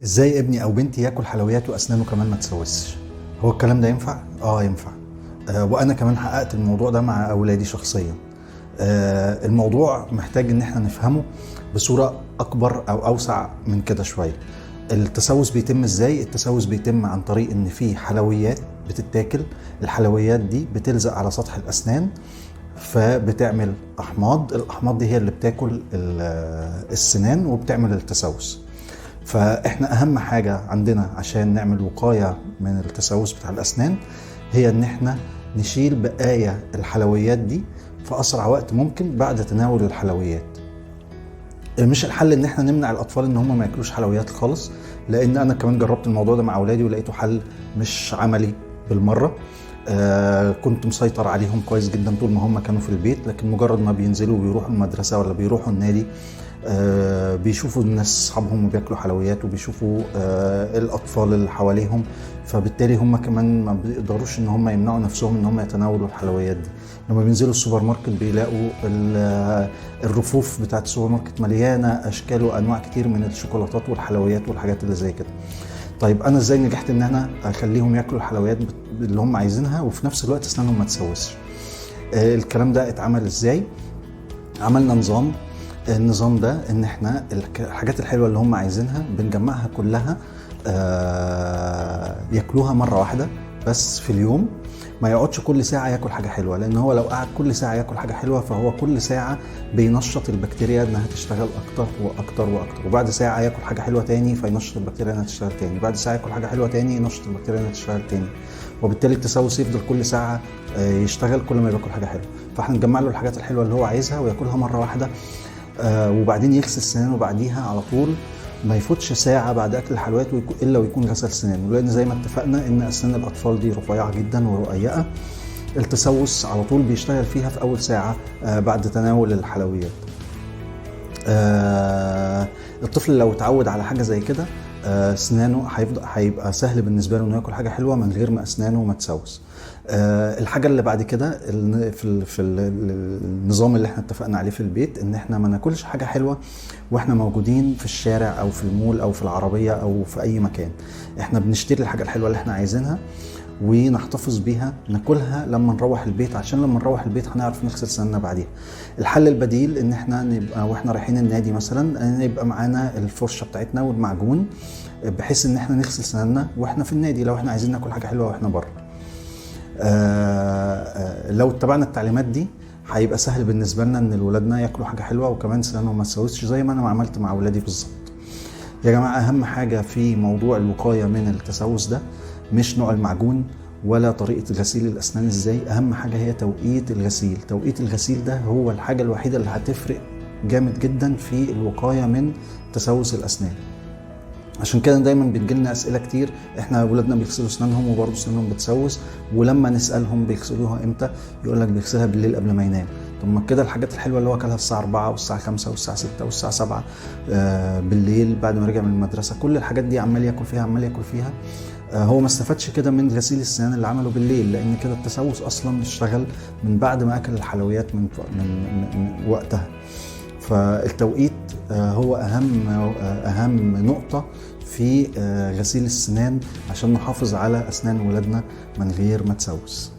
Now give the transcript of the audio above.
ازاي ابني او بنتي ياكل حلويات واسنانه كمان ما تسوسش؟ هو الكلام ده ينفع؟ ينفع. وانا كمان حققت الموضوع ده مع اولادي شخصيا. الموضوع محتاج ان احنا نفهمه بصورة اكبر او اوسع من كده شوية. التسوس بيتم ازاي؟ التسوس بيتم عن طريق ان في حلويات بتتاكل. الحلويات دي بتلزق على سطح الاسنان فبتعمل احماض. الاحماض دي هي اللي بتاكل السنان وبتعمل التسوس. فاحنا اهم حاجة عندنا عشان نعمل وقاية من التسوس بتاع الاسنان هي ان احنا نشيل بقايا الحلويات دي في اسرع وقت ممكن بعد تناول الحلويات. مش الحل ان احنا نمنع الاطفال ان هم ما ياكلوش حلويات خالص، لان انا كمان جربت الموضوع ده مع اولادي ولقيته حل مش عملي بالمرة. كنت مسيطر عليهم كويس جدا طول ما هم كانوا في البيت، لكن مجرد ما بينزلوا وبيروحوا المدرسة ولا بيروحوا النادي بيشوفوا الناس اصحابهم بياكلوا حلويات وبيشوفوا الاطفال اللي حواليهم، فبالتالي هم كمان ما بيقدروش ان هم يمنعوا نفسهم ان هم يتناولوا الحلويات دي. لما بينزلوا السوبر ماركت بيلاقوا الرفوف بتاعت السوبر ماركت مليانه اشكال وانواع كتير من الشوكولاتات والحلويات والحاجات اللي زي كده. طيب انا ازاي نجحت ان انا اخليهم ياكلوا الحلويات اللي هم عايزينها وفي نفس الوقت اسنانهم ما تسوسش؟ الكلام ده اتعمل ازاي؟ عملنا نظام. النظام ده ان احنا الحاجات الحلوه اللي هم عايزينها بنجمعها كلها ياكلوها مره واحده بس في اليوم. ما يقعدش كل ساعه ياكل حاجه حلوه، لان هو لو قعد كل ساعه ياكل حاجه حلوه فهو كل ساعه بينشط البكتيريا انها تشتغل اكتر واكتر واكتر، وبعد ساعه ياكل حاجه حلوه تاني فينشط البكتيريا انها تشتغل تاني، بعد ساعه ياكل حاجه حلوه تاني ينشط البكتيريا انها تشتغل تاني، وبالتالي التسوس يفضل كل ساعه يشتغل كل ما بياكل حاجه حلوه. فاحنا نجمع له الحاجات الحلوه اللي هو عايزها وياكلها مره واحده، وبعدين يغسل سنانه بعديها على طول. ما يفوتش ساعة بعد أكل الحلويات إلا ويكون غسل سنانه، لأن زي ما اتفقنا إن أسنان الأطفال دي رفيعة جدا ورقيقة. التسوس على طول بيشتغل فيها في أول ساعة بعد تناول الحلويات. الطفل لو اتعود على حاجة زي كده أسنانه هيبقى سهل بالنسبة له إنه ياكل حاجة حلوة من غير ما أسنانه ما تسوس. الحاجة اللي بعد كده في النظام اللي احنا اتفقنا عليه في البيت ان احنا ما ناكلش حاجة حلوة واحنا موجودين في الشارع او في المول او في العربية او في اي مكان. احنا بنشتري الحاجة الحلوة اللي احنا عايزينها ونحتفظ بيها، ناكلها لما نروح البيت عشان لما نروح البيت هنعرف نغسل سناننا بعديها. الحل البديل ان احنا نبقى واحنا رايحين النادي مثلا يبقى معانا الفرشة بتاعتنا والمعجون، بحيث ان احنا نغسل سناننا واحنا في النادي لو احنا عايزين ناكل حاجة حلوة واحنا بره. لو اتبعنا التعليمات دي هيبقى سهل بالنسبة لنا ان ولادنا ياكلوا حاجة حلوة وكمان سنانهم ما تسوسش زي ما انا عملت مع ولادي بالظبط. يا جماعة اهم حاجة في موضوع الوقاية من التسوس ده مش نوع المعجون ولا طريقة غسيل الاسنان ازاي، اهم حاجة هي توقيت الغسيل. توقيت الغسيل ده هو الحاجة الوحيدة اللي هتفرق جامد جدا في الوقاية من تسوس الاسنان. عشان كده دايما بتجيلنا اسئله كتير، احنا ولادنا بيغسلوا اسنانهم وبرضه اسنانهم بتسوس، ولما نسالهم بيغسلوها امتى يقول لك بيغسلها بالليل قبل ما ينام. طب ما كده الحاجات الحلوه اللي هو اكلها الساعه 4 والساعه 5 والساعه 6 والساعه 7 بالليل بعد ما رجع من المدرسه، كل الحاجات دي عمال ياكل فيها عمال ياكل فيها. هو ما استفادش كده من غسيل السنان اللي عمله بالليل، لان كده التسوس اصلا اشتغل من بعد ما اكل الحلويات من وقتها. فالتوقيت هو اهم نقطه في غسيل السنان عشان نحافظ على أسنان ولادنا من غير ما تسوس.